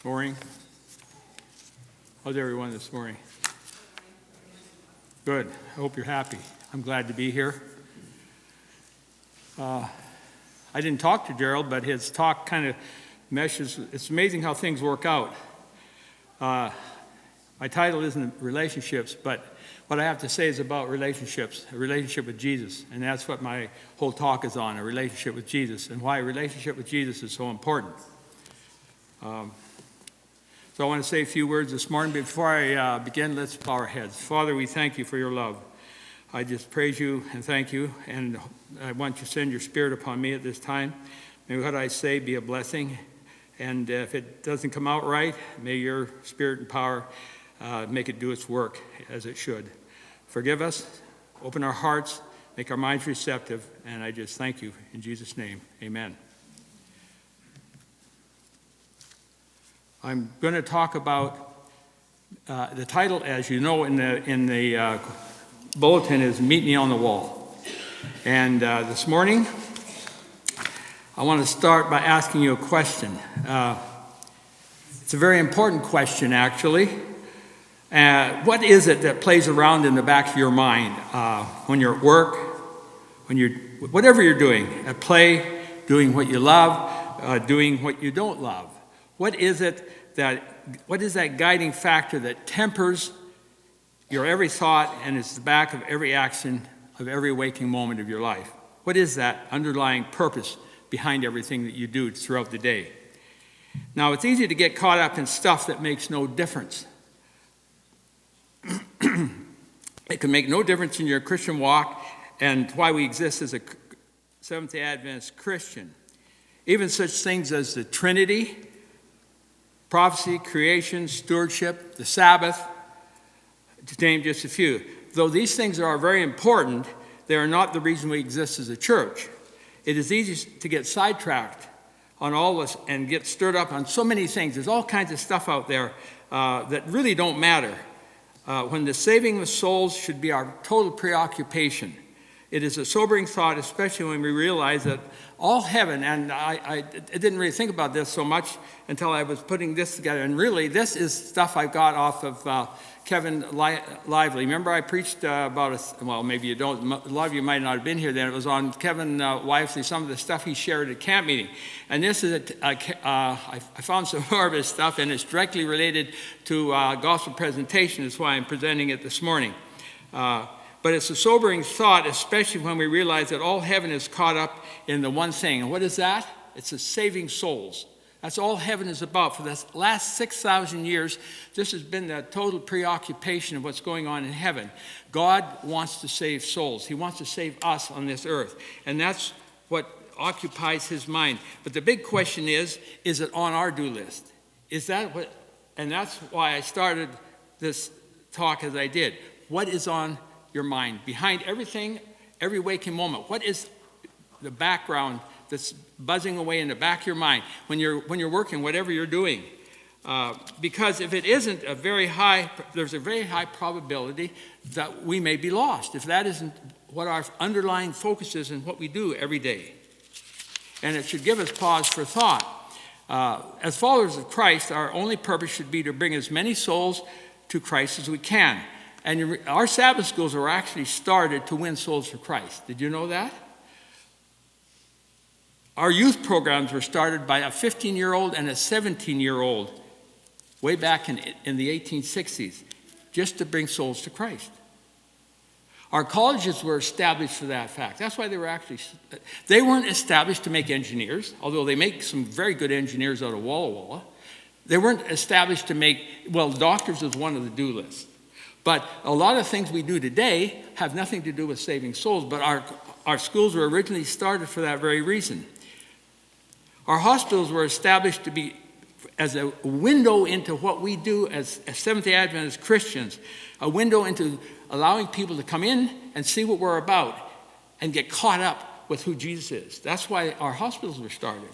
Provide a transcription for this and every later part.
Morning. How's everyone this morning? Good. I hope you're happy. I'm glad to be here. I didn't talk to Gerald, but his talk kind of meshes. It's amazing how things work out. My title isn't relationships, but what I have to say is about relationships, a relationship with Jesus. And that's what my whole talk is on, a relationship with Jesus, and why a relationship with Jesus is so important. So I want to say a few words this morning. Before I begin, let's bow our heads. Father, we thank you for your love. I just praise you and thank you, and I want you to send your Spirit upon me at this time. May what I say be a blessing, and if it doesn't come out right, may your Spirit and power make it do its work as it should. Forgive us, open our hearts, make our minds receptive, and I just thank you in Jesus' name. Amen. I'm going to talk about the title, as you know, in the bulletin is Meet Me on the Wall. And this morning, I want to start by asking you a question. It's a very important question, actually. What is it that plays around in the back of your mind when you're at work, whatever you're doing, at play, doing what you love, doing what you don't love? What is that guiding factor that tempers your every thought and is the back of every action of every waking moment of your life? What is that underlying purpose behind everything that you do throughout the day? Now, it's easy to get caught up in stuff that makes no difference. It can make no difference in your Christian walk and why we exist as a Seventh-day Adventist Christian. Even such things as the Trinity, prophecy, creation, stewardship, the Sabbath, to name just a few. Though these things are very important, they are not the reason we exist as a church. It is easy to get sidetracked on all this and get stirred up on so many things. There's all kinds of stuff out there that really don't matter. When the saving of souls should be our total preoccupation. It is a sobering thought, especially when we realize that all heaven, and I didn't really think about this so much until I was putting this together, and really this is stuff I got off of Kevin Lively. Remember I preached well, maybe you don't, a lot of you might not have been here then. It was on Kevin Lively, some of the stuff he shared at camp meeting. And this is, I found some more of his stuff, and it's directly related to gospel presentation. That's why I'm presenting it this morning. But it's a sobering thought, especially when we realize that all heaven is caught up in the one thing. And what is that? It's the saving souls. That's all heaven is about. For the last 6,000 years, this has been the total preoccupation of what's going on in heaven. God wants to save souls. He wants to save us on this earth. And that's what occupies his mind. But the big question is it on our do list? Is that what? And that's why I started this talk as I did. What is on your mind? Behind everything, every waking moment, what is the background that's buzzing away in the back of your mind when you're working, whatever you're doing? Because if it isn't there's a very high probability that we may be lost if that isn't what our underlying focus is in what we do every day. And it should give us pause for thought. As followers of Christ, our only purpose should be to bring as many souls to Christ as we can. And our Sabbath schools were actually started to win souls for Christ. Did you know that? Our youth programs were started by a 15-year-old and a 17-year-old way back in the 1860s, just to bring souls to Christ. Our colleges were established for that fact. That's why they weren't established to make engineers, although they make some very good engineers out of Walla Walla. They weren't established to make, doctors is one of the do lists. But a lot of things we do today have nothing to do with saving souls, but our schools were originally started for that very reason. Our hospitals were established to be as a window into what we do as Seventh-day Adventist Christians, a window into allowing people to come in and see what we're about and get caught up with who Jesus is. That's why our hospitals were started.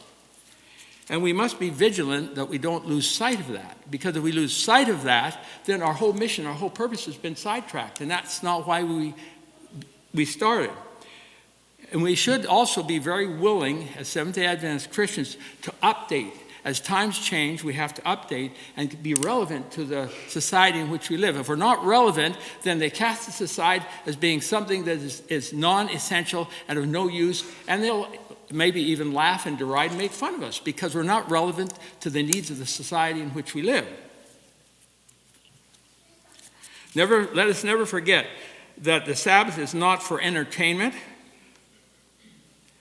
And we must be vigilant that we don't lose sight of that. Because if we lose sight of that, then our whole mission, our whole purpose has been sidetracked. And that's not why we started. And we should also be very willing, as Seventh-day Adventist Christians, to update As times change, we have to update and be relevant to the society in which we live. If we're not relevant, then they cast us aside as being something that is non-essential and of no use, and they'll maybe even laugh and deride and make fun of us because we're not relevant to the needs of the society in which we live. Let us never forget that the Sabbath is not for entertainment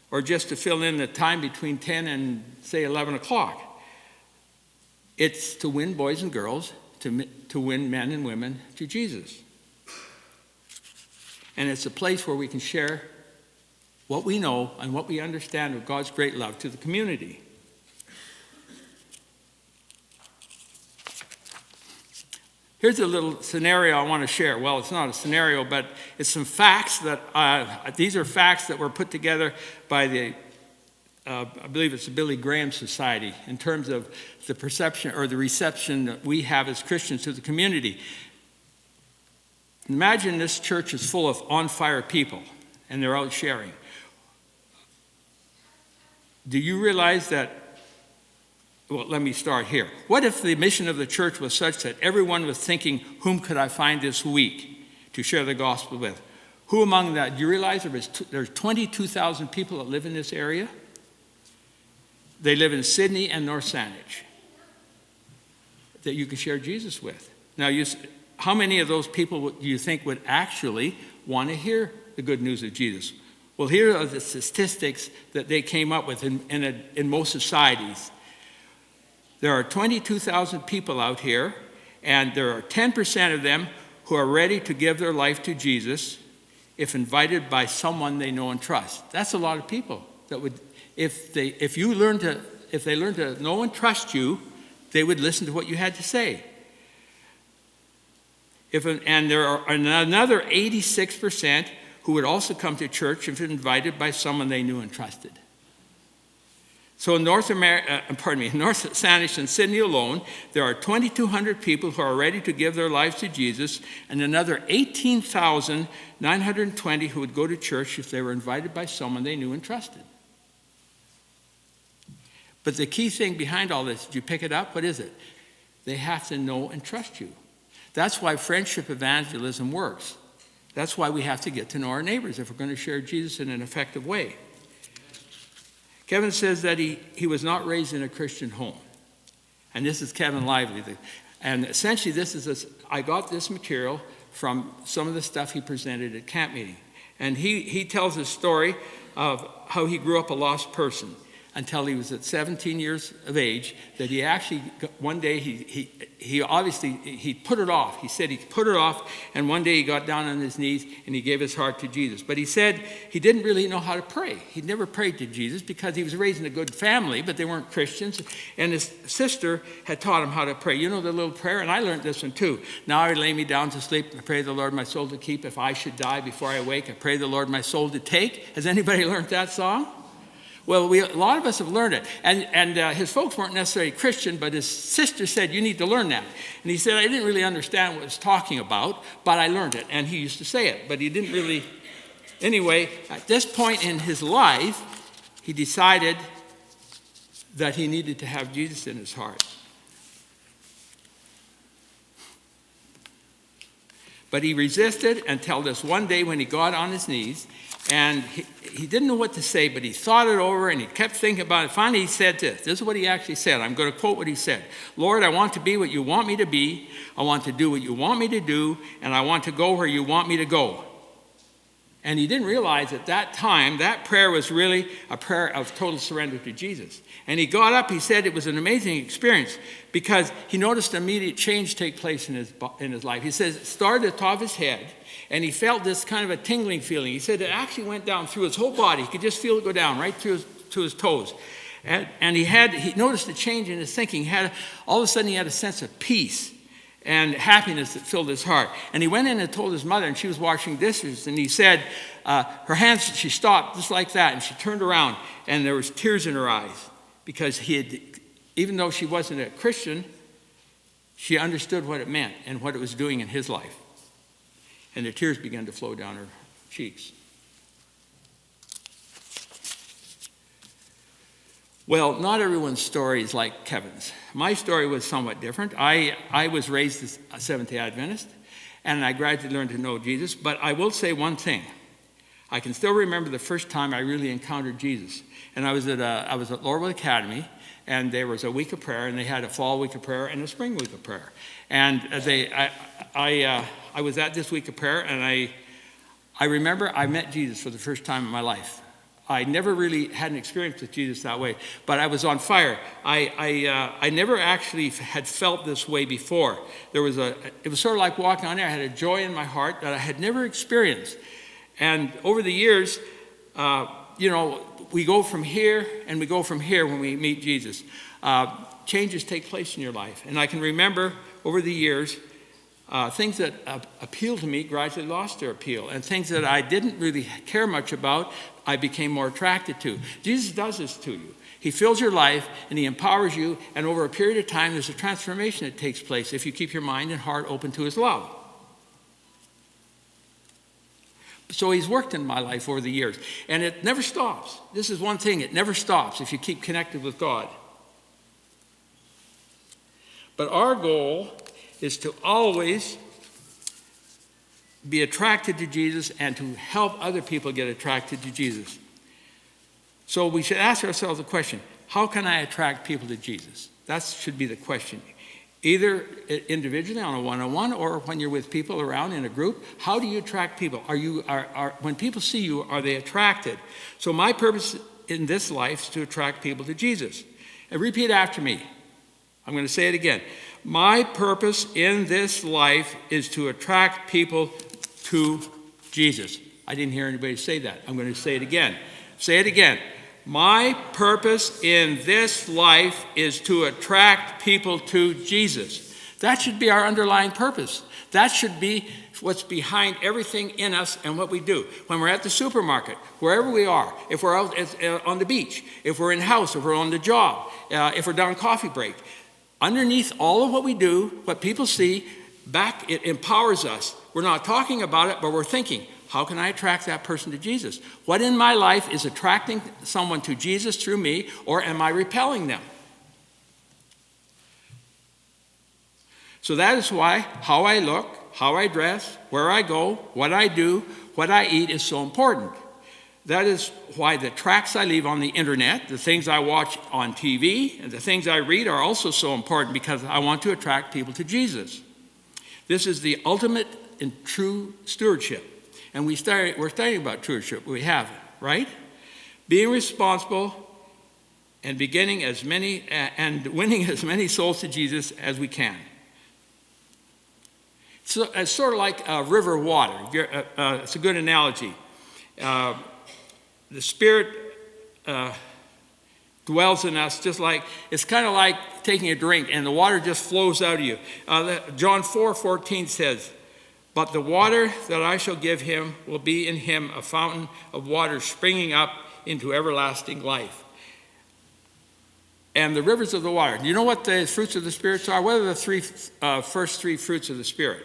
or just to fill in the time between 10 and, say, 11 o'clock. It's to win boys and girls, to win men and women to Jesus. And it's a place where we can share what we know and what we understand of God's great love to the community. Here's a little scenario I want to share. Well, it's not a scenario, but it's some facts that, these are facts that were put together by I believe it's the Billy Graham Society, in terms of the perception or the reception that we have as Christians to the community. Imagine this church is full of on-fire people, and they're out sharing. Do you realize that? Well, let me start here. What if the mission of the church was such that everyone was thinking, whom could I find this week to share the gospel with? Who among that? Do you realize there's 22,000 people that live in this area? They live in Sydney and North Saanich that you could share Jesus with. Now, how many of those people do you think would actually want to hear the good news of Jesus? Well, here are the statistics that they came up with in most societies. There are 22,000 people out here, and there are 10% of them who are ready to give their life to Jesus if invited by someone they know and trust. That's a lot of people that would, if they learn to know and trust you, they would listen to what you had to say. And there are another 86% who would also come to church if invited by someone they knew and trusted. So in North Saanich and Sydney alone, there are 2,200 people who are ready to give their lives to Jesus, and another 18,920 who would go to church if they were invited by someone they knew and trusted. But the key thing behind all this, did you pick it up? What is it? They have to know and trust you. That's why friendship evangelism works. That's why we have to get to know our neighbors if we're going to share Jesus in an effective way. Kevin says that he was not raised in a Christian home. And this is Kevin Lively. And essentially I got this material from some of the stuff he presented at camp meeting. And he tells a story of how he grew up a lost person until he was at 17 years of age, that he actually, one day he put it off. He said he put it off, and one day he got down on his knees and he gave his heart to Jesus. But he said he didn't really know how to pray. He'd never prayed to Jesus because he was raised in a good family, but they weren't Christians. And his sister had taught him how to pray. You know the little prayer? And I learned this one too. Now I lay me down to sleep. I pray the Lord my soul to keep. If I should die before I wake, I pray the Lord my soul to take. Has anybody learned that song? Well, a lot of us have learned it. And his folks weren't necessarily Christian, but his sister said, you need to learn that. And he said, I didn't really understand what it was talking about, but I learned it. And he used to say it, but he didn't really. Anyway, at this point in his life, he decided that he needed to have Jesus in his heart. But he resisted until this one day when he got on his knees, and he didn't know what to say, but he thought it over and he kept thinking about it. Finally, he said this is what he actually said. I'm going to quote what he said. Lord, I want to be what you want me to be. I want to do what you want me to do, and I want to go where you want me to go. And he didn't realize at that time that prayer was really a prayer of total surrender to Jesus. And he got up, he said it was an amazing experience because he noticed immediate change take place in his life. He says it started at the top of his head, and he felt this kind of a tingling feeling. He said it actually went down through his whole body. He could just feel it go down right through his toes. And he noticed a change in his thinking. All of a sudden he had a sense of peace and happiness that filled his heart. And he went in and told his mother, and she was washing dishes, and he said, her hands, she stopped just like that, and she turned around, and there was tears in her eyes, because even though she wasn't a Christian, she understood what it meant and what it was doing in his life. And the tears began to flow down her cheeks. Well, not everyone's story is like Kevin's. My story was somewhat different. I was raised as a Seventh-day Adventist, and I gradually learned to know Jesus. But I will say one thing. I can still remember the first time I really encountered Jesus. And I was at Lordwood Academy, and there was a week of prayer, and they had a fall week of prayer and a spring week of prayer. And I was at this week of prayer, and I remember I met Jesus for the first time in my life. I never really had an experience with Jesus that way, but I was on fire. I never actually had felt this way before. It was sort of like walking on air. I had a joy in my heart that I had never experienced. And over the years, we go from here and we go from here when we meet Jesus. Changes take place in your life. And I can remember over the years, things that appealed to me gradually lost their appeal. And things that I didn't really care much about, I became more attracted to. Jesus does this to you. He fills your life and he empowers you. And over a period of time, there's a transformation that takes place if you keep your mind and heart open to his love. So he's worked in my life over the years. And it never stops. This is one thing, it never stops if you keep connected with God. But our goal is to always be attracted to Jesus and to help other people get attracted to Jesus. So we should ask ourselves the question, how can I attract people to Jesus? That should be the question. Either individually on a one-on-one or when you're with people around in a group, how do you attract people? When people see you, are they attracted? So my purpose in this life is to attract people to Jesus. And repeat after me. I'm going to say it again. My purpose in this life is to attract people to Jesus. I didn't hear anybody say that. I'm going to say it again. Say it again. My purpose in this life is to attract people to Jesus. That should be our underlying purpose. That should be what's behind everything in us and what we do. When we're at the supermarket, wherever we are, if we're out on the beach, if we're in the house, if we're on the job, if we're down coffee break, underneath all of what we do, what people see, it empowers us. We're not talking about it, but we're thinking, how can I attract that person to Jesus? What in my life is attracting someone to Jesus through me, or am I repelling them? So that is why how I look, how I dress, where I go, what I do, what I eat is so important. That is why the tracks I leave on the internet, the things I watch on TV, and the things I read are also so important because I want to attract people to Jesus. This is the ultimate in true stewardship. And we're studying about stewardship. We have it, right? Being responsible and winning as many souls to Jesus as we can. So it's sort of like a river of water. It's a good analogy. The Spirit dwells in us it's kind of like taking a drink and the water just flows out of you. John 4:14 says, but the water that I shall give him will be in him a fountain of water springing up into everlasting life. And the rivers of the water. Do you know what the fruits of the Spirit are? What are the first three fruits of the Spirit?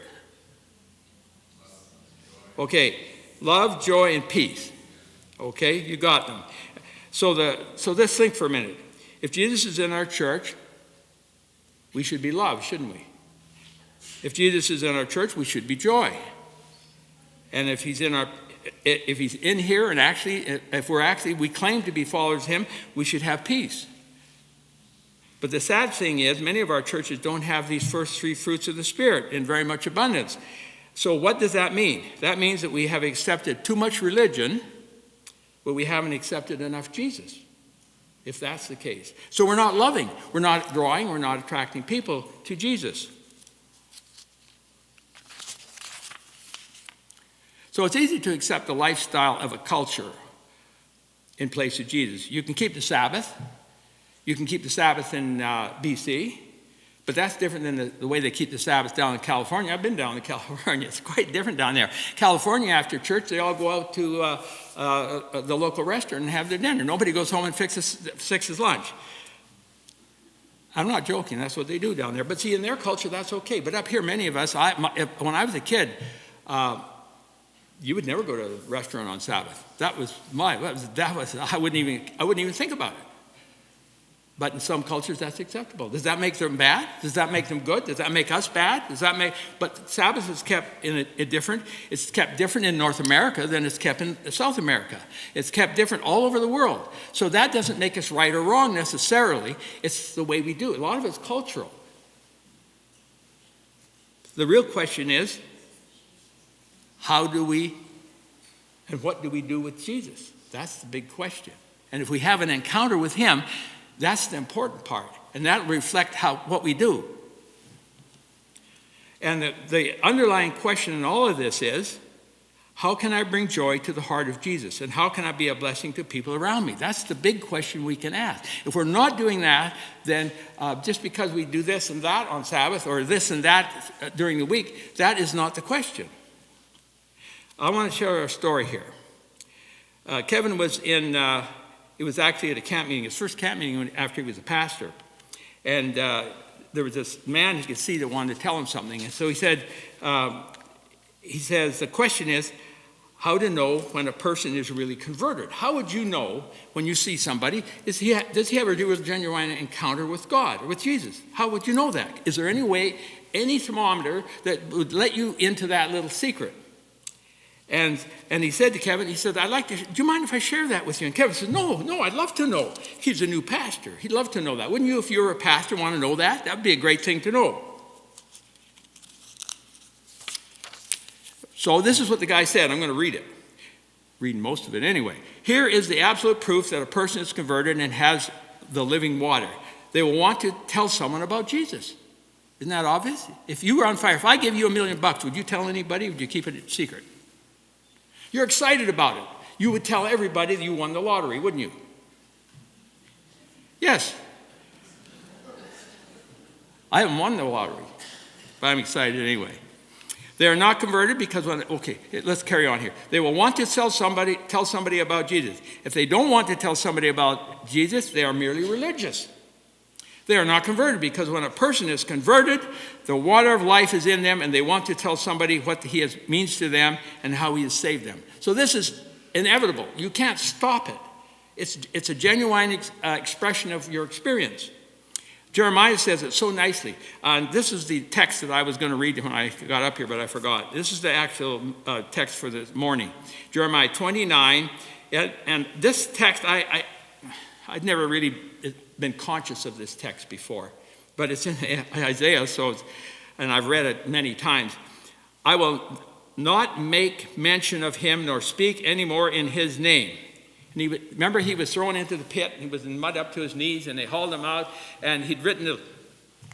Okay, love, joy, and peace. Okay, you got them. So let's think for a minute. If Jesus is in our church, we should be love, shouldn't we? If Jesus is in our church, we should be joy. And if he's in here and if we claim to be followers of him, we should have peace. But the sad thing is, many of our churches don't have these first three fruits of the Spirit in very much abundance. So what does that mean? That means that we have accepted too much religion, but we haven't accepted enough Jesus, if that's the case. So we're not loving, we're not drawing, we're not attracting people to Jesus. So it's easy to accept the lifestyle of a culture in place of Jesus. You can keep the Sabbath. You can keep the Sabbath in BC, but that's different than the way they keep the Sabbath down in California. I've been down in California. It's quite different down there. California, after church, they all go out to the local restaurant and have their dinner. Nobody goes home and fixes lunch. I'm not joking. That's what they do down there. But see, in their culture, that's okay. But up here, many of us, when I was a kid, you would never go to a restaurant on Sabbath. I wouldn't even think about it. But in some cultures, that's acceptable. Does that make them bad? Does that make them good? Does that make us bad? But Sabbath is kept in a different. It's kept different in North America than it's kept in South America. It's kept different all over the world. So that doesn't make us right or wrong necessarily. It's the way we do it. A lot of it's cultural. The real question is, how do we and what do we do with Jesus? That's the big question. And if we have an encounter with him, that's the important part, and that will reflect what we do. And the underlying question in all of this is, how can I bring joy to the heart of Jesus? And how can I be a blessing to people around me? That's the big question we can ask. If we're not doing that, then just because we do this and that on Sabbath or this and that during the week, that is not the question. I want to share a story here. Kevin was it was actually at a camp meeting, his first camp meeting after he was a pastor. And there was this man he could see that wanted to tell him something. And so he says, the question is, how to know when a person is really converted. How would you know when you see somebody, does he ever do a genuine encounter with God or with Jesus? How would you know that? Is there any way, any thermometer that would let you into that little secret? And he said to Kevin, he said, do you mind if I share that with you? And Kevin said, no, I'd love to know. He's a new pastor. He'd love to know that. Wouldn't you, if you were a pastor, want to know that? That'd be a great thing to know. So this is what the guy said. I'm going to read it. Reading most of it anyway. Here is the absolute proof that a person is converted and has the living water. They will want to tell someone about Jesus. Isn't that obvious? If you were on fire, if I gave you $1 million, would you tell anybody or would you keep it a secret? You're excited about it. You would tell everybody that you won the lottery, wouldn't you? Yes. I haven't won the lottery, but I'm excited anyway. They are not converted because let's carry on here. They will want to tell somebody about Jesus. If they don't want to tell somebody about Jesus, they are merely religious. They are not converted because when a person is converted, the water of life is in them and they want to tell somebody what he means to them and how he has saved them. So this is inevitable. You can't stop it. It's a genuine expression of your experience. Jeremiah says it so nicely. This is the text that I was going to read when I got up here, but I forgot. This is the actual text for this morning. Jeremiah 29. And this text, I'd never really been conscious of this text before, but it's in Isaiah, and I've read it many times. I will not make mention of him nor speak anymore in his name. And remember, he was thrown into the pit, and he was in mud up to his knees, and they hauled him out, and he'd written,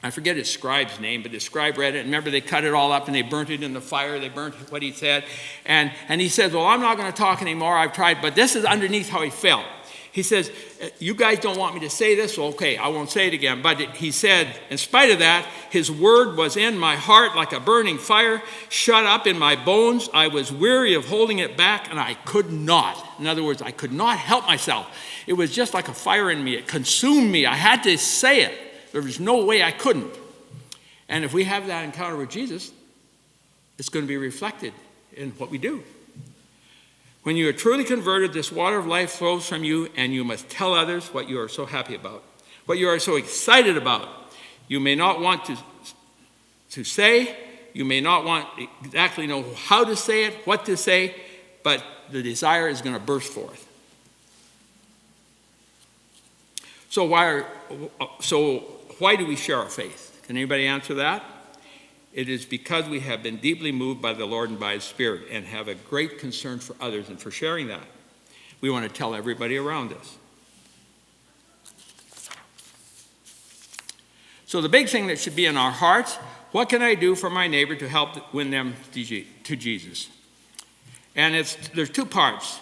I forget his scribe's name, but his scribe read it, and remember they cut it all up, and they burnt it in the fire, they burnt what he said, and he says, well, I'm not going to talk anymore, I've tried, but this is underneath how he felt. He says, you guys don't want me to say this? Well, okay, I won't say it again. But he said, in spite of that, his word was in my heart like a burning fire, shut up in my bones. I was weary of holding it back, and I could not. In other words, I could not help myself. It was just like a fire in me. It consumed me. I had to say it. There was no way I couldn't. And if we have that encounter with Jesus, it's going to be reflected in what we do. When you are truly converted, this water of life flows from you, and you must tell others what you are so happy about, what you are so excited about. You may not want to say, you may not want exactly know how to say it, what to say, but the desire is going to burst forth. So why do we share our faith? Can anybody answer that? It is because we have been deeply moved by the Lord and by his Spirit and have a great concern for others and for sharing that. We want to tell everybody around us. So the big thing that should be in our hearts, what can I do for my neighbor to help win them to Jesus? And there's two parts.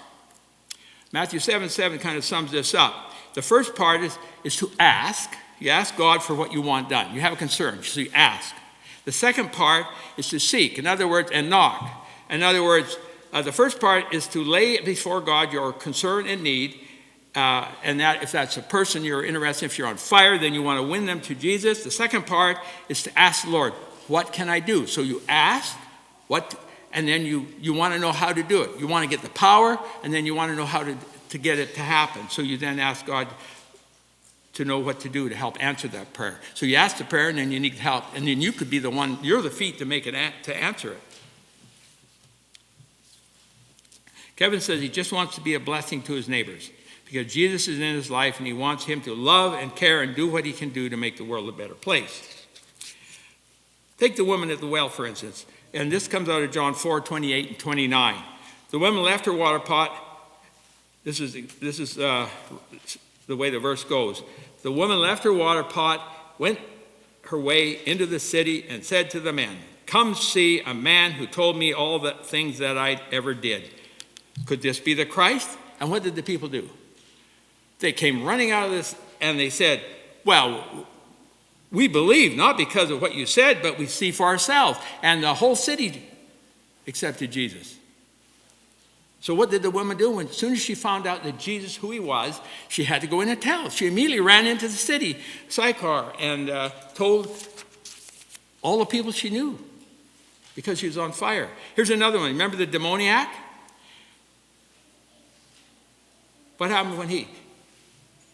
Matthew 7:7 kind of sums this up. The first part is to ask. You ask God for what you want done. You have a concern, so you ask. The second part is to seek, in other words, and knock. In other words, the first part is to lay before God your concern and need, and that if that's a person you're interested in, if you're on fire, then you want to win them to Jesus. The second part is to ask the Lord, what can I do? So you ask, and then you want to know how to do it. You want to get the power, and then you want to know how to get it to happen. So you then ask God, to know what to do to help answer that prayer. So you ask the prayer, and then you need help, and then you could be the one, you're the feet to make it, to answer it. Kevin says he just wants to be a blessing to his neighbors because Jesus is in his life, and he wants him to love and care and do what he can do to make the world a better place. Take the woman at the well, for instance, and this comes out of John 4:28 and 29. The woman left her water pot. This is the way the verse goes. The woman left her water pot, went her way into the city, and said to the men, "Come see a man who told me all the things that I ever did. Could this be the Christ?" And what did the people do? They came running out of this, and they said, "Well, we believe, not because of what you said, but we see for ourselves." And the whole city accepted Jesus. So what did the woman do? As soon as she found out that Jesus, who he was, she had to go in and tell. She immediately ran into the city, Sychar, and told all the people she knew because she was on fire. Here's another one. Remember the demoniac? What happened when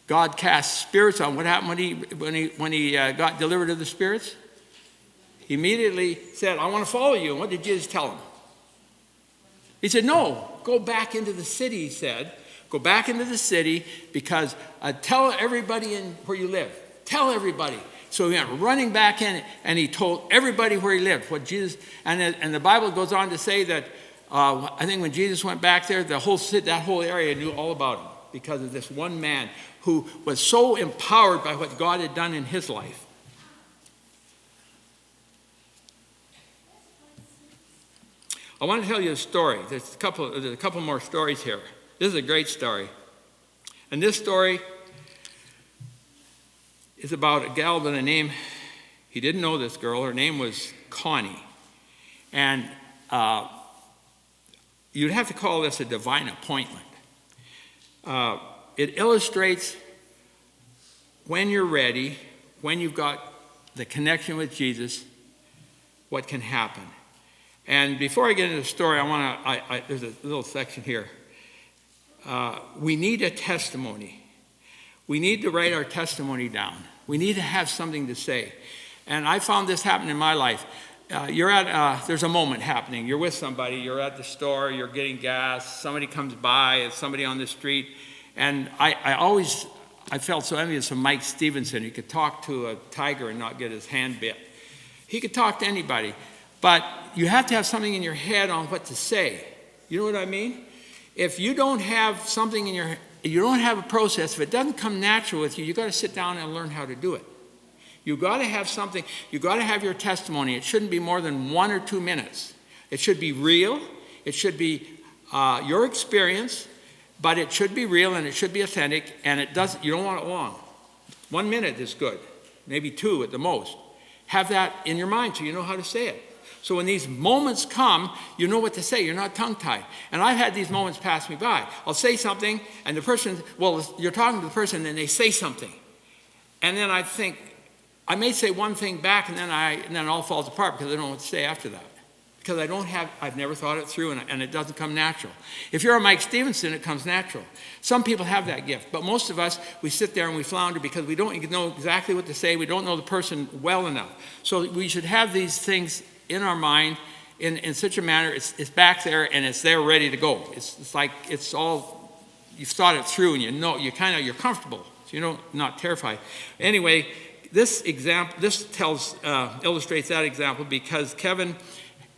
God cast spirits on? What happened when he got delivered of the spirits? He immediately said, "I want to follow you." And what did Jesus tell him? He said, "No, go back into the city," he said. "Go back into the city because tell everybody where you live. Tell everybody." So he went running back in, and he told everybody where he lived. What Jesus and the Bible goes on to say that I think when Jesus went back there, that whole area knew all about him because of this one man who was so empowered by what God had done in his life. I want to tell you a story. There's a couple more stories here. This is a great story. And this story is about a gal by the name, he didn't know this girl, her name was Connie. And you'd have to call this a divine appointment. It illustrates when you're ready, when you've got the connection with Jesus, what can happen. And before I get into the story, there's a little section here. We need a testimony. We need to write our testimony down. We need to have something to say. And I found this happen in my life. There's a moment happening. You're with somebody, you're at the store, you're getting gas, somebody comes by, it's somebody on the street. And I felt so envious of Mike Stevenson. He could talk to a tiger and not get his hand bit. He could talk to anybody. But you have to have something in your head on what to say. You know what I mean? If you don't have something you don't have a process, if it doesn't come natural with you, you've got to sit down and learn how to do it. You've got to have something, you've got to have your testimony. It shouldn't be more than 1 or 2 minutes. It should be real. It should be your experience, but it should be real and it should be authentic, and you don't want it long. 1 minute is good, maybe 2 at the most. Have that in your mind so you know how to say it. So when these moments come, you know what to say. You're not tongue-tied. And I've had these moments pass me by. I'll say something, and the person, you're talking to the person, and they say something. And then I think, I may say one thing back, and then it all falls apart because I don't know what to say after that. Because I've never thought it through, and it doesn't come natural. If you're a Mike Stevenson, it comes natural. Some people have that gift, but most of us, we sit there and we flounder because we don't know exactly what to say. We don't know the person well enough. So we should have these things in our mind in such a manner, it's back there and it's there ready to go. It's like it's all, you've thought it through and you're comfortable, so you're not terrified. Anyway, this illustrates that example because Kevin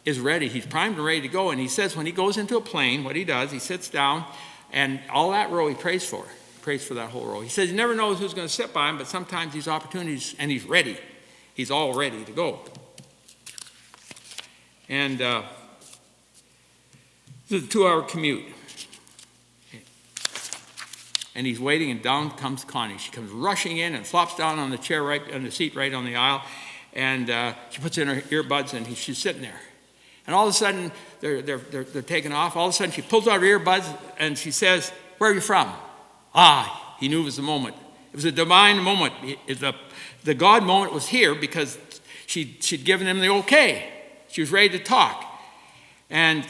is ready. He's primed and ready to go, and he says when he goes into a plane, what he does, he sits down, and all that row he prays for. He prays for that whole row. He says he never knows who's going to sit by him, but sometimes these opportunities, and he's ready. He's all ready to go. And this is a 2-hour commute. And he's waiting, and down comes Connie. She comes rushing in and flops down on the chair on the seat right on the aisle, and she puts in her earbuds, and she's sitting there. And all of a sudden, they're taking off. All of a sudden, she pulls out her earbuds, and she says, "Where are you from?" He knew it was the moment. It was a divine moment. The God moment was here because she'd given him the okay. She was ready to talk. And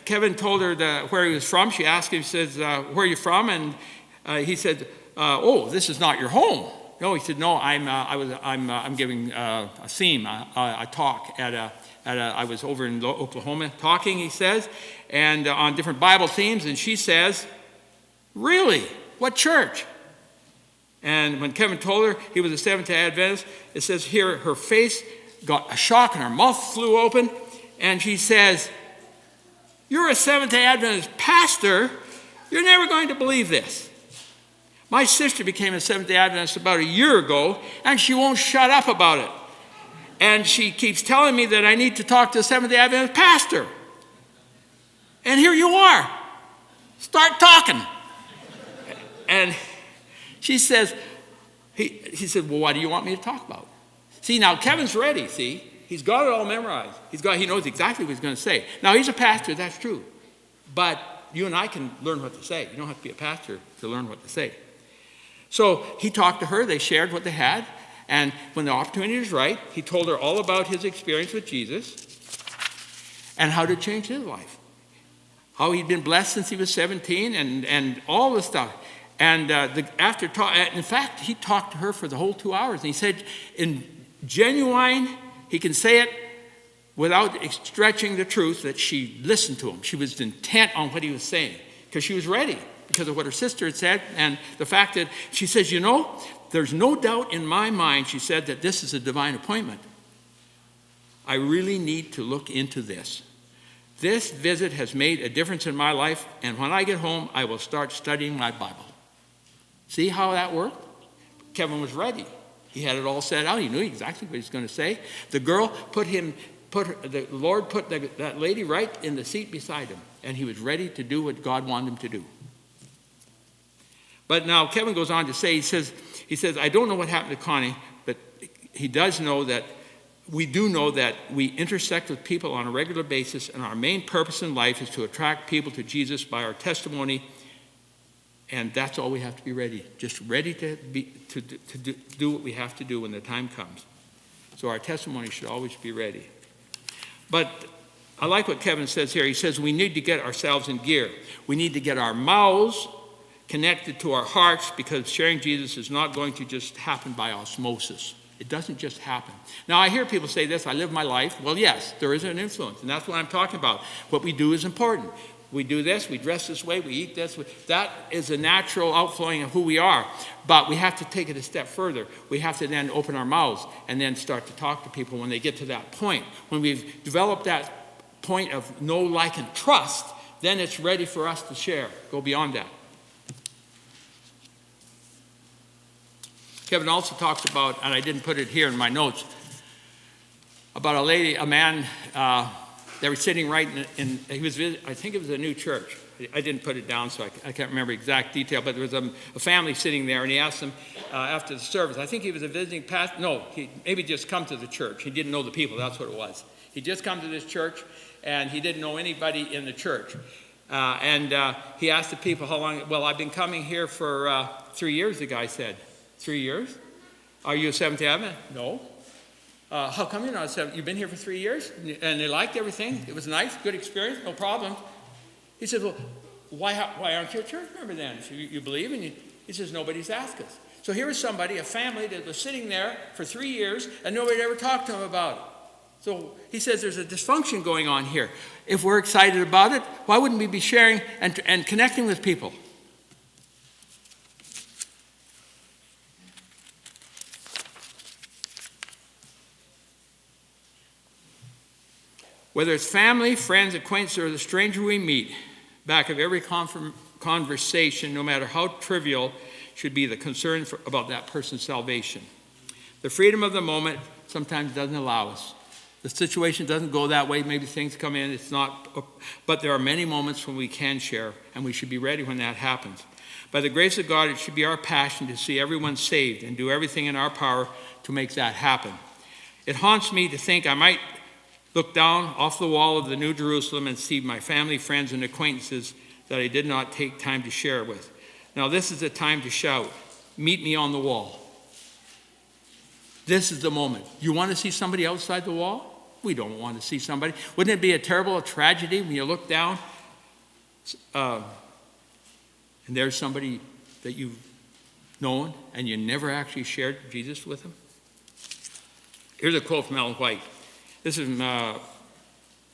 Kevin told her where he was from. She asked him, he says, "Where are you from?" And he said, "Oh, this is not your home." no. He said, no. I'm giving a theme, a talk I was over in Oklahoma talking. He says, and on different Bible themes. And she says, really? What church? And when Kevin told her he was a Seventh-day Adventist, it says here her face got a shock and her mouth flew open, and she says, "You're a Seventh-day Adventist pastor? You're never going to believe this. My sister became a Seventh-day Adventist about a year ago, and she won't shut up about it. And she keeps telling me that I need to talk to a Seventh-day Adventist pastor. And here you are. Start talking." And she says, he said, "Well, what do you want me to talk about?" See, now Kevin's ready, see? He's got it all memorized. He knows exactly what he's going to say. Now, he's a pastor, that's true. But you and I can learn what to say. You don't have to be a pastor to learn what to say. So he talked to her. They shared what they had. And when the opportunity was right, he told her all about his experience with Jesus and how to change his life. How he'd been blessed since he was 17 and all the stuff. And in fact, he talked to her for the whole 2 hours. And he said, in genuine, he can say it without stretching the truth, that she listened to him. She was intent on what he was saying because she was ready because of what her sister had said. And the fact that she says, there's no doubt in my mind, she said, that this is a divine appointment. I really need to look into this. This visit has made a difference in my life, and when I get home, I will start studying my Bible. See how that worked? Kevin was ready. He had it all set out. He knew exactly what he was going to say. The girl the Lord put that lady right in the seat beside him, and he was ready to do what God wanted him to do. But now Kevin goes on to say, he says, I don't know what happened to Connie, but he does know that we do know that we intersect with people on a regular basis, and our main purpose in life is to attract people to Jesus by our testimony, and that's all we have to be ready. Just ready to do what we have to do when the time comes. So our testimony should always be ready. But I like what Kevin says here. He says we need to get ourselves in gear. We need to get our mouths connected to our hearts, because sharing Jesus is not going to just happen by osmosis. It doesn't just happen. Now, I hear people say this, I live my life. Well, yes, there is an influence, and that's what I'm talking about. What we do is important. We do this, we dress this way, we eat this. That is a natural outflowing of who we are. But we have to take it a step further. We have to then open our mouths and then start to talk to people when they get to that point. When we've developed that point of know, like, and trust, then it's ready for us to share, go beyond that. Kevin also talks about, and I didn't put it here in my notes, about a man, they were sitting right in I think it was a new church. I didn't put it down, so I can't remember exact detail, but there was a family sitting there, and he asked them after the service, I think he was a visiting pastor. No, he maybe just come to the church. He didn't know the people, that's what it was. He just come to this church, and he didn't know anybody in the church. He asked the people how long. Well, I've been coming here for 3 years, the guy said. 3 years? Are you a Seventh-day Adventist? No. How come you're not a Seventh? You've been here for 3 years? And they liked everything? It was nice, good experience, no problem. He said, well, why aren't you a church member then? So you believe? And he says, nobody's asked us. So here was somebody, a family that was sitting there for 3 years, and nobody ever talked to him about it. So he says there's a dysfunction going on here. If we're excited about it, why wouldn't we be sharing and connecting with people? Whether it's family, friends, acquaintances, or the stranger we meet, back of every conversation, no matter how trivial, should be the concern about that person's salvation. The freedom of the moment sometimes doesn't allow us. The situation doesn't go that way. Maybe things come in, it's not, but there are many moments when we can share, and we should be ready when that happens. By the grace of God, it should be our passion to see everyone saved and do everything in our power to make that happen. It haunts me to think I might look down off the wall of the New Jerusalem and see my family, friends, and acquaintances that I did not take time to share with. Now, this is the time to shout, meet me on the wall. This is the moment. You want to see somebody outside the wall? We don't want to see somebody. Wouldn't it be a terrible tragedy when you look down and there's somebody that you've known, and you never actually shared Jesus with him? Here's a quote from Ellen White. This is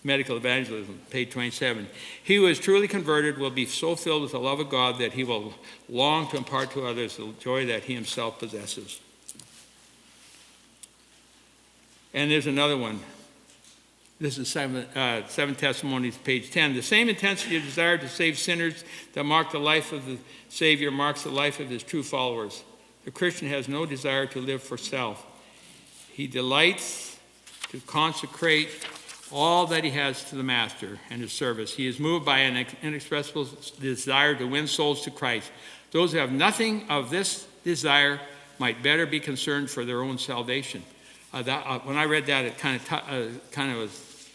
Medical Evangelism, page 27. He who is truly converted will be so filled with the love of God that he will long to impart to others the joy that he himself possesses. And there's another one. This is 7 Testimonies, page 10. The same intensity of desire to save sinners that marked the life of the Savior marks the life of his true followers. The Christian has no desire to live for self. He delights to consecrate all that he has to the Master and his service. He is moved by an inexpressible desire to win souls to Christ. Those who have nothing of this desire might better be concerned for their own salvation. When I read that, it kind of was,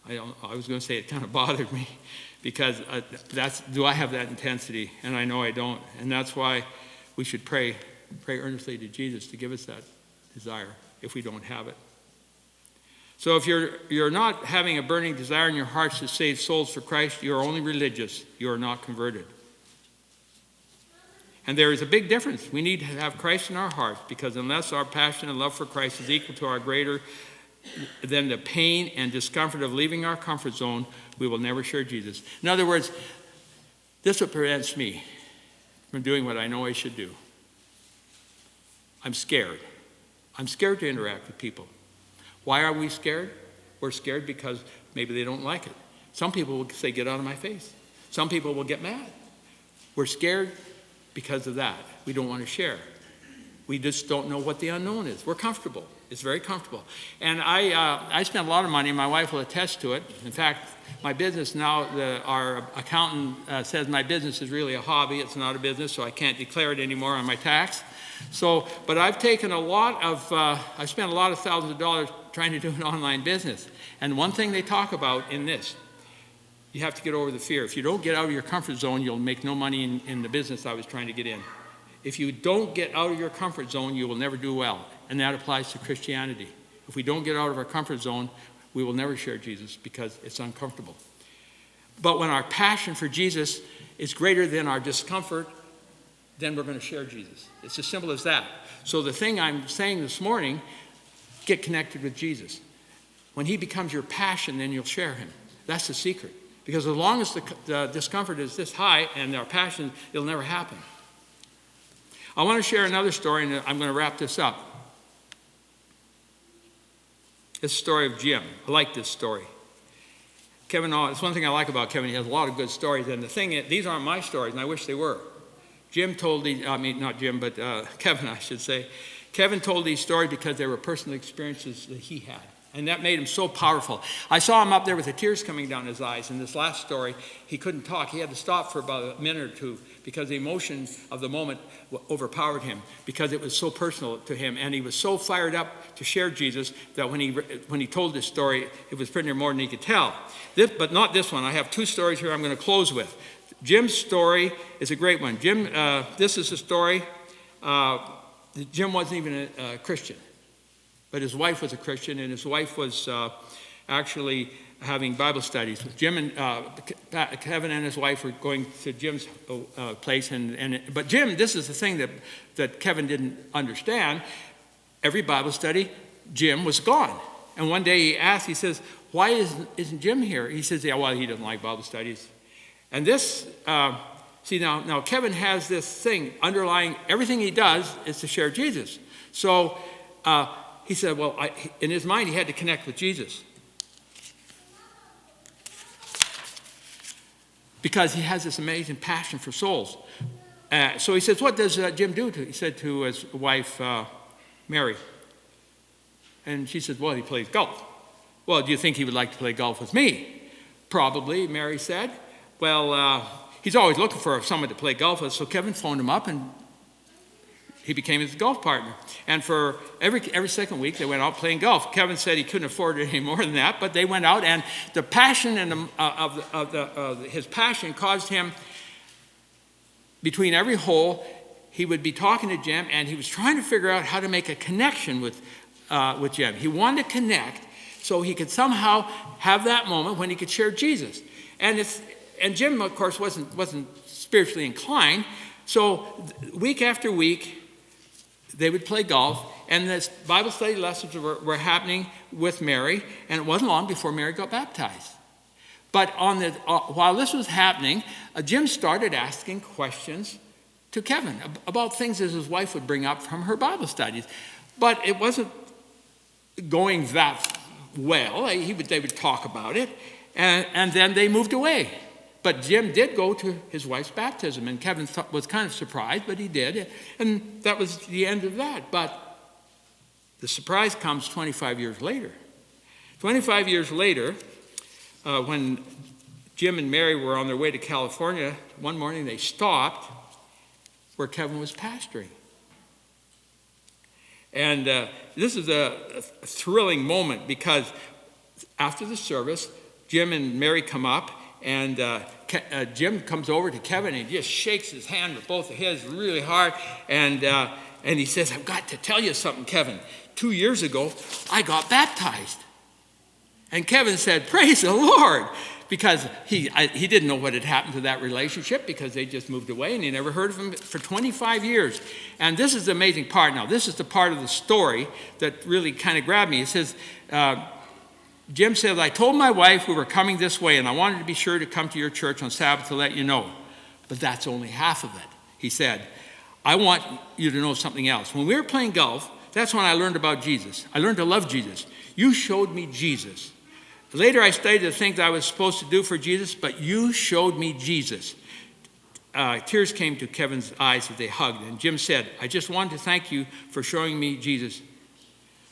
I was going to say it kind of bothered me, because do I have that intensity? And I know I don't. And that's why we should pray earnestly to Jesus to give us that desire if we don't have it. So if you're not having a burning desire in your hearts to save souls for Christ, you're only religious. You are not converted. And there is a big difference. We need to have Christ in our hearts, because unless our passion and love for Christ is equal to our greater than the pain and discomfort of leaving our comfort zone, we will never share Jesus. In other words, this is what prevents me from doing what I know I should do. I'm scared. I'm scared to interact with people. Why are we scared? We're scared because maybe they don't like it. Some people will say, get out of my face. Some people will get mad. We're scared because of that. We don't want to share. We just don't know what the unknown is. We're comfortable. It's very comfortable. And I spend a lot of money. My wife will attest to it. In fact, my business now, our accountant says my business is really a hobby. It's not a business, so I can't declare it anymore on my tax. But I've taken I spent a lot of thousands of dollars trying to do an online business. And one thing they talk about in this, you have to get over the fear. If you don't get out of your comfort zone, you'll make no money in the business I was trying to get in. If you don't get out of your comfort zone, you will never do well. And that applies to Christianity. If we don't get out of our comfort zone, we will never share Jesus because it's uncomfortable. But when our passion for Jesus is greater than our discomfort, then we're going to share Jesus. It's as simple as that. So the thing I'm saying this morning, get connected with Jesus. When he becomes your passion, then you'll share him. That's the secret. Because as long as the discomfort is this high and our passion, it'll never happen. I want to share another story, and I'm going to wrap this up. It's the story of Jim. I like this story. Kevin, it's one thing I like about Kevin. He has a lot of good stories. And the thing is, these aren't my stories, and I wish they were. Kevin, I should say. Kevin told these stories because they were personal experiences that he had. And that made him so powerful. I saw him up there with the tears coming down his eyes. In this last story, he couldn't talk. He had to stop for about a minute or two because the emotion of the moment overpowered him because it was so personal to him. And he was so fired up to share Jesus that when he told this story, it was pretty near more than he could tell. But not this one. I have two stories here I'm going to close with. Jim's story is a great one. This is a story. Jim wasn't even a Christian. But his wife was a Christian, and his wife was actually having Bible studies. Kevin and his wife were going to Jim's place. But Jim, this is the thing that Kevin didn't understand. Every Bible study, Jim was gone. And one day he asked, he says, why isn't Jim here? He says, yeah, well, he doesn't like Bible studies. And this, now Kevin has this thing underlying everything he does is to share Jesus. So, he said, well, in his mind, he had to connect with Jesus. Because he has this amazing passion for souls. So he says, what does Jim do? He said to his wife, Mary. And she said, well, he plays golf. Well, do you think he would like to play golf with me? Probably, Mary said. Well, he's always looking for someone to play golf with. So Kevin phoned him up and he became his golf partner. And for every second week, they went out playing golf. Kevin said he couldn't afford it any more than that, but they went out, and the passion his passion caused him, between every hole, he would be talking to Jim, and he was trying to figure out how to make a connection with Jim. He wanted to connect so he could somehow have that moment when he could share Jesus. And Jim, of course, wasn't spiritually inclined. So week after week, they would play golf, and this Bible study lessons were happening with Mary, and it wasn't long before Mary got baptized. But while this was happening, Jim started asking questions to Kevin about things that his wife would bring up from her Bible studies. But it wasn't going that well. They would talk about it, and then they moved away. But Jim did go to his wife's baptism, and Kevin was kind of surprised, but he did. And that was the end of that. But the surprise comes 25 years later. 25 years later, when Jim and Mary were on their way to California, one morning they stopped where Kevin was pastoring. And this is a thrilling moment because after the service, Jim and Mary come up, and Jim comes over to Kevin and he just shakes his hand with both of his really hard, and he says, "I've got to tell you something, Kevin. 2 years ago, I got baptized." And Kevin said, "Praise the Lord," because he didn't know what had happened to that relationship because they just moved away and he never heard of him for 25 years. And this is the amazing part. Now, this is the part of the story that really kind of grabbed me. It says, Jim says, "I told my wife we were coming this way and I wanted to be sure to come to your church on Sabbath to let you know. But that's only half of it." He said, "I want you to know something else. When we were playing golf, that's when I learned about Jesus. I learned to love Jesus. You showed me Jesus. Later, I studied the things I was supposed to do for Jesus, but you showed me Jesus." Tears came to Kevin's eyes as they hugged, and Jim said, "I just wanted to thank you for showing me Jesus.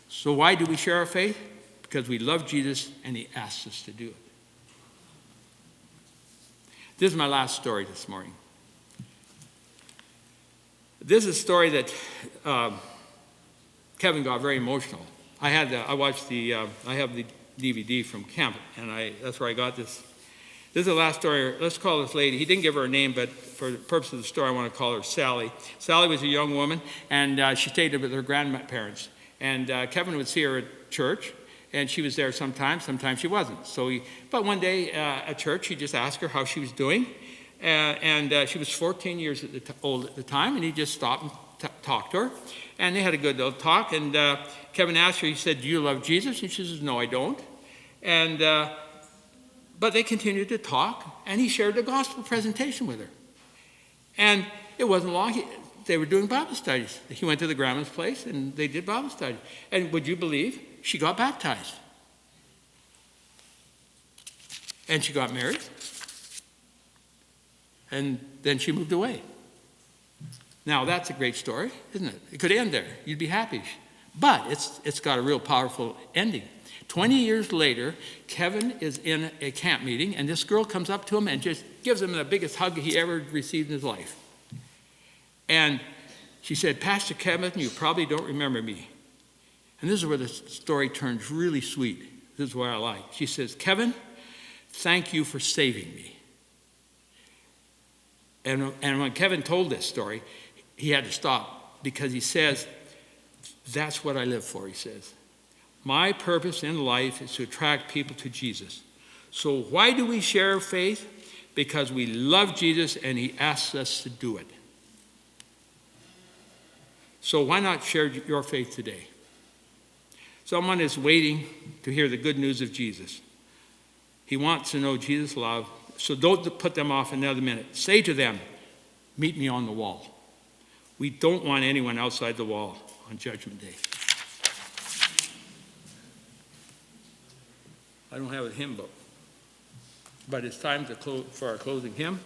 So why do we share our faith? Because we love Jesus, and he asks us to do it." This is my last story this morning. This is a story that Kevin got very emotional. I have the DVD from camp, and that's where I got this. This is the last story. Let's call this lady. He didn't give her a name, but for the purpose of the story, I want to call her Sally. Sally was a young woman, and she stayed with her grandparents. And Kevin would see her at church, and she was there sometimes she wasn't. But one day at church, he just asked her how she was doing, and she was 14 years old at the time, and he just stopped and talked to her, and they had a good little talk. And Kevin asked her, he said, "Do you love Jesus?" And she says, "No, I don't." And but they continued to talk, and he shared the gospel presentation with her. And it wasn't long. They were doing Bible studies. He went to the grandma's place, and they did Bible studies. And would you believe, she got baptized. And she got married. And then she moved away. Now, that's a great story, isn't it? It could end there. You'd be happy. But it's got a real powerful ending. 20 years later, Kevin is in a camp meeting, and this girl comes up to him and just gives him the biggest hug he ever received in his life. And she said, "Pastor Kevin, you probably don't remember me." And this is where the story turns really sweet. This is what I like. She says, "Kevin, thank you for saving me." And when Kevin told this story, he had to stop because he says, "That's what I live for," he says. "My purpose in life is to attract people to Jesus. So why do we share faith? Because we love Jesus and he asks us to do it. So why not share your faith today? Someone is waiting to hear the good news of Jesus. He wants to know Jesus' love, so don't put them off another minute. Say to them, 'Meet me on the wall.' We don't want anyone outside the wall on Judgment Day." I don't have a hymn book, but it's time for our closing hymn.